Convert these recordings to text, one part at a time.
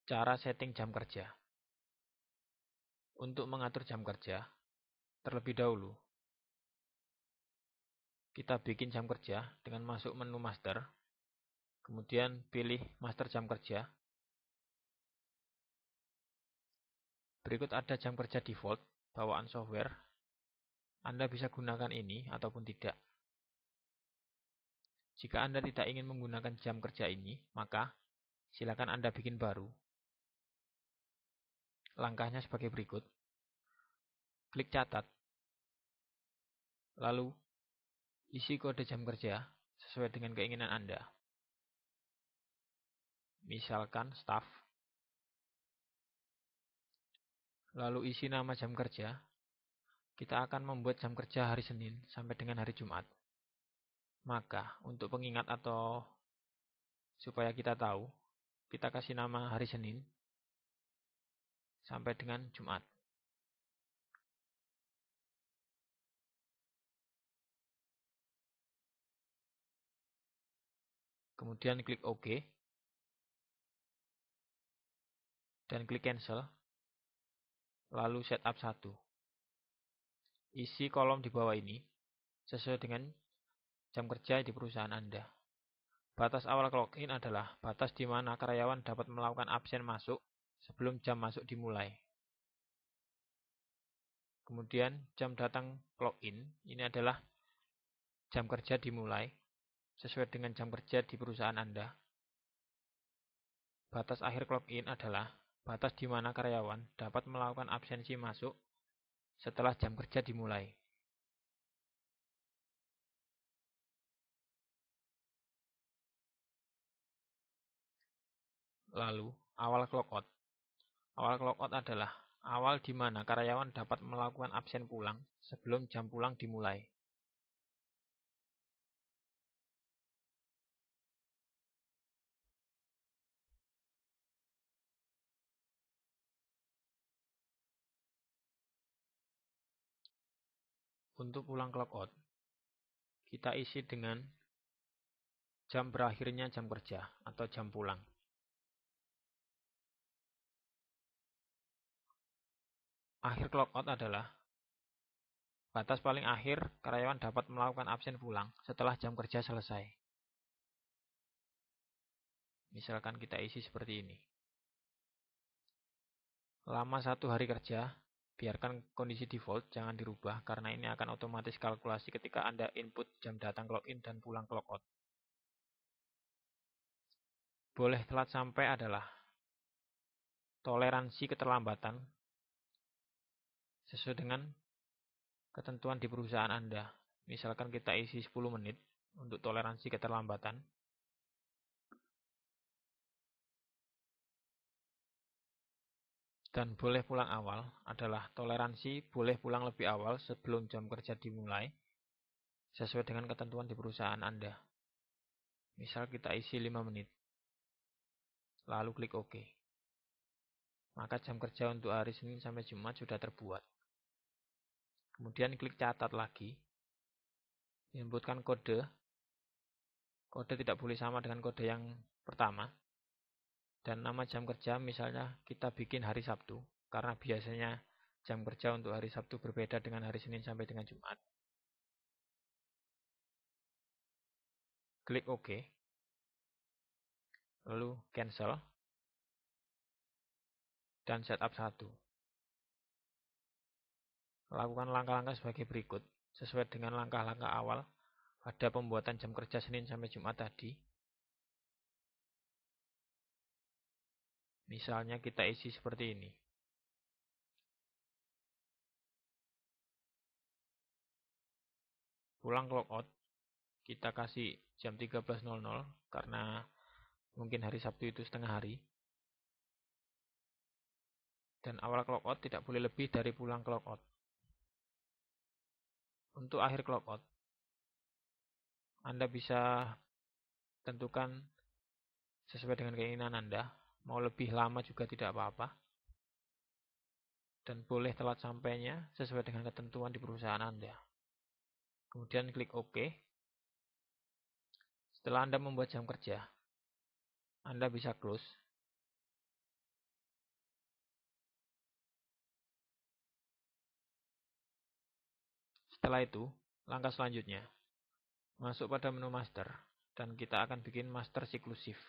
Cara setting jam kerja. Untuk mengatur jam kerja, terlebih dahulu, kita bikin jam kerja dengan masuk menu master, kemudian pilih master jam kerja. Berikut ada jam kerja default, bawaan software. Anda bisa gunakan ini ataupun tidak. Jika Anda tidak ingin menggunakan jam kerja ini, maka silakan Anda bikin baru. Langkahnya sebagai berikut. Klik catat. Lalu, isi kode jam kerja sesuai dengan keinginan Anda. Misalkan staff. Lalu isi nama jam kerja. Kita akan membuat jam kerja hari Senin sampai dengan hari Jumat. Maka, untuk pengingat atau supaya kita tahu, kita kasih nama hari Senin sampai dengan Jumat. Kemudian klik OK. Dan klik cancel. Lalu setup 1. Isi kolom di bawah ini sesuai dengan jam kerja di perusahaan Anda. Batas awal clock-in adalah batas di mana karyawan dapat melakukan absen masuk sebelum jam masuk dimulai. Kemudian jam datang clock-in ini adalah jam kerja dimulai sesuai dengan jam kerja di perusahaan Anda. Batas akhir clock-in adalah batas di mana karyawan dapat melakukan absensi masuk setelah jam kerja dimulai. Lalu, awal clock-out. Awal clock-out adalah awal di mana karyawan dapat melakukan absen pulang sebelum jam pulang dimulai. Untuk pulang clock-out, kita isi dengan jam berakhirnya jam kerja atau jam pulang. Akhir clock-out adalah batas paling akhir karyawan dapat melakukan absen pulang setelah jam kerja selesai. Misalkan kita isi seperti ini. Lama 1 hari kerja, biarkan kondisi default, jangan dirubah karena ini akan otomatis kalkulasi ketika Anda input jam datang clock-in dan pulang clock-out. Boleh telat sampai adalah toleransi keterlambatan sesuai dengan ketentuan di perusahaan Anda. Misalkan kita isi 10 menit untuk toleransi keterlambatan. Dan boleh pulang awal adalah toleransi boleh pulang lebih awal sebelum jam kerja dimulai sesuai dengan ketentuan di perusahaan Anda. Misal kita isi 5 menit. Lalu klik OK. Maka jam kerja untuk hari Senin sampai Jumat sudah terbuat. Kemudian klik catat lagi. Inputkan kode. Kode tidak boleh sama dengan kode yang pertama. Dan nama jam kerja misalnya kita bikin hari Sabtu. Karena biasanya jam kerja untuk hari Sabtu berbeda dengan hari Senin sampai dengan Jumat. Klik OK. Lalu cancel. Dan setup 1. Lakukan langkah-langkah sebagai berikut, sesuai dengan langkah-langkah awal pada pembuatan jam kerja Senin sampai Jumat tadi. Misalnya kita isi seperti ini. Pulang clock-out, kita kasih jam 13.00 karena mungkin hari Sabtu itu setengah hari. Dan awal clock-out tidak boleh lebih dari pulang clock-out. Untuk akhir clock-out, Anda bisa tentukan sesuai dengan keinginan Anda. Mau lebih lama juga tidak apa-apa. Dan boleh telat sampainya sesuai dengan ketentuan di perusahaan Anda. Kemudian klik OK. Setelah Anda membuat jam kerja, Anda bisa close. Setelah itu, langkah selanjutnya, masuk pada menu master, dan kita akan bikin master siklus shift.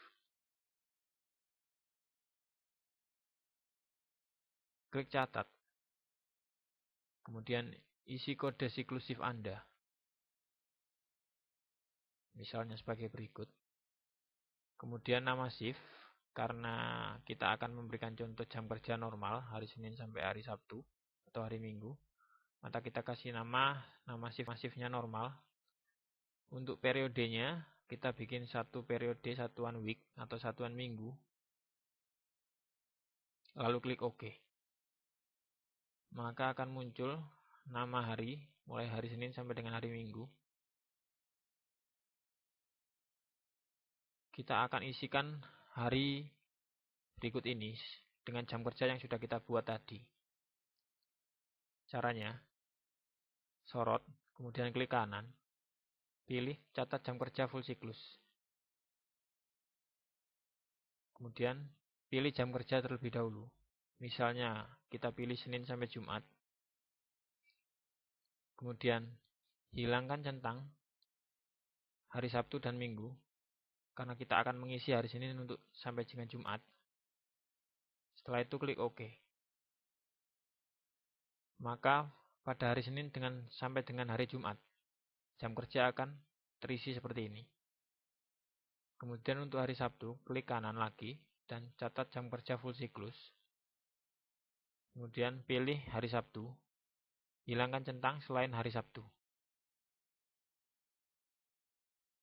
Klik catat, kemudian isi kode siklus shift Anda. Misalnya sebagai berikut. Kemudian nama shift, karena kita akan memberikan contoh jam kerja normal, hari Senin sampai hari Sabtu, atau hari Minggu. Maka kita kasih nama shift-nya normal. Untuk periodenya, kita bikin satu periode satuan week atau satuan minggu. Lalu klik OK. Maka akan muncul nama hari, mulai hari Senin sampai dengan hari Minggu. Kita akan isikan hari berikut ini dengan jam kerja yang sudah kita buat tadi. Caranya, sorot, kemudian klik kanan, pilih catat jam kerja full siklus. Kemudian pilih jam kerja terlebih dahulu. Misalnya kita pilih Senin sampai Jumat. Kemudian hilangkan centang hari Sabtu dan Minggu, karena kita akan mengisi hari Senin untuk sampai dengan Jumat. Setelah itu klik OK. Maka pada hari Senin sampai dengan hari Jumat, jam kerja akan terisi seperti ini. Kemudian untuk hari Sabtu, klik kanan lagi dan catat jam kerja full siklus. Kemudian pilih hari Sabtu, hilangkan centang selain hari Sabtu.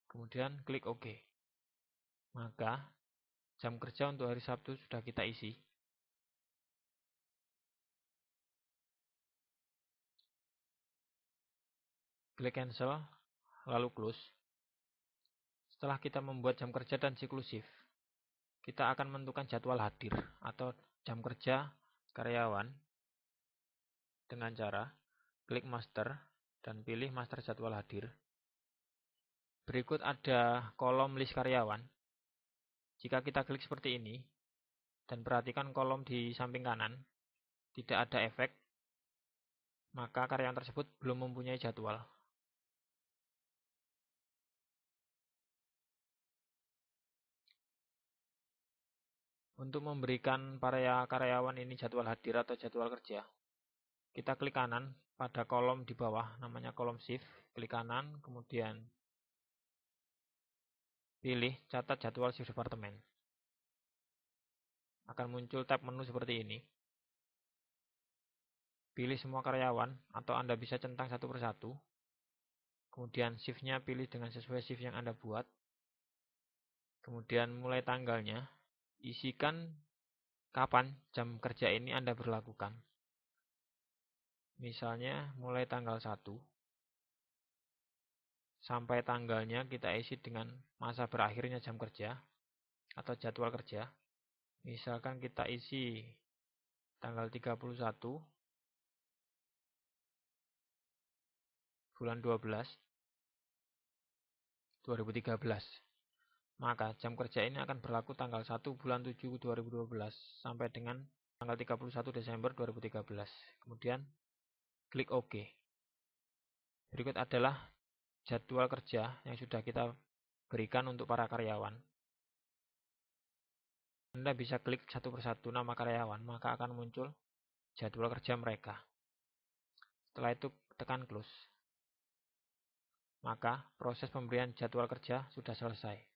Kemudian klik OK. Maka jam kerja untuk hari Sabtu sudah kita isi. Klik cancel, lalu close. Setelah kita membuat jam kerja dan siklus shift, kita akan menentukan jadwal hadir atau jam kerja karyawan dengan cara klik master dan pilih master jadwal hadir. Berikut ada kolom list karyawan. Jika kita klik seperti ini, dan perhatikan kolom di samping kanan, tidak ada efek, maka karyawan tersebut belum mempunyai jadwal. Untuk memberikan para karyawan ini jadwal hadir atau jadwal kerja, kita klik kanan pada kolom di bawah, namanya kolom shift, klik kanan, kemudian pilih catat jadwal shift departemen. Akan muncul tab menu seperti ini. Pilih semua karyawan, atau Anda bisa centang satu persatu. Kemudian shift-nya pilih dengan sesuai shift yang Anda buat. Kemudian mulai tanggalnya, isikan kapan jam kerja ini Anda berlakukan. Misalnya mulai tanggal 1 sampai tanggalnya kita isi dengan masa berakhirnya jam kerja atau jadwal kerja. Misalkan kita isi tanggal 31 bulan 12 2013. Maka jam kerja ini akan berlaku tanggal 1 bulan 7 2012 sampai dengan tanggal 31 Desember 2013. Kemudian klik OK. Berikut adalah jadwal kerja yang sudah kita berikan untuk para karyawan. Anda bisa klik satu persatu nama karyawan, maka akan muncul jadwal kerja mereka. Setelah itu tekan close. Maka proses pemberian jadwal kerja sudah selesai.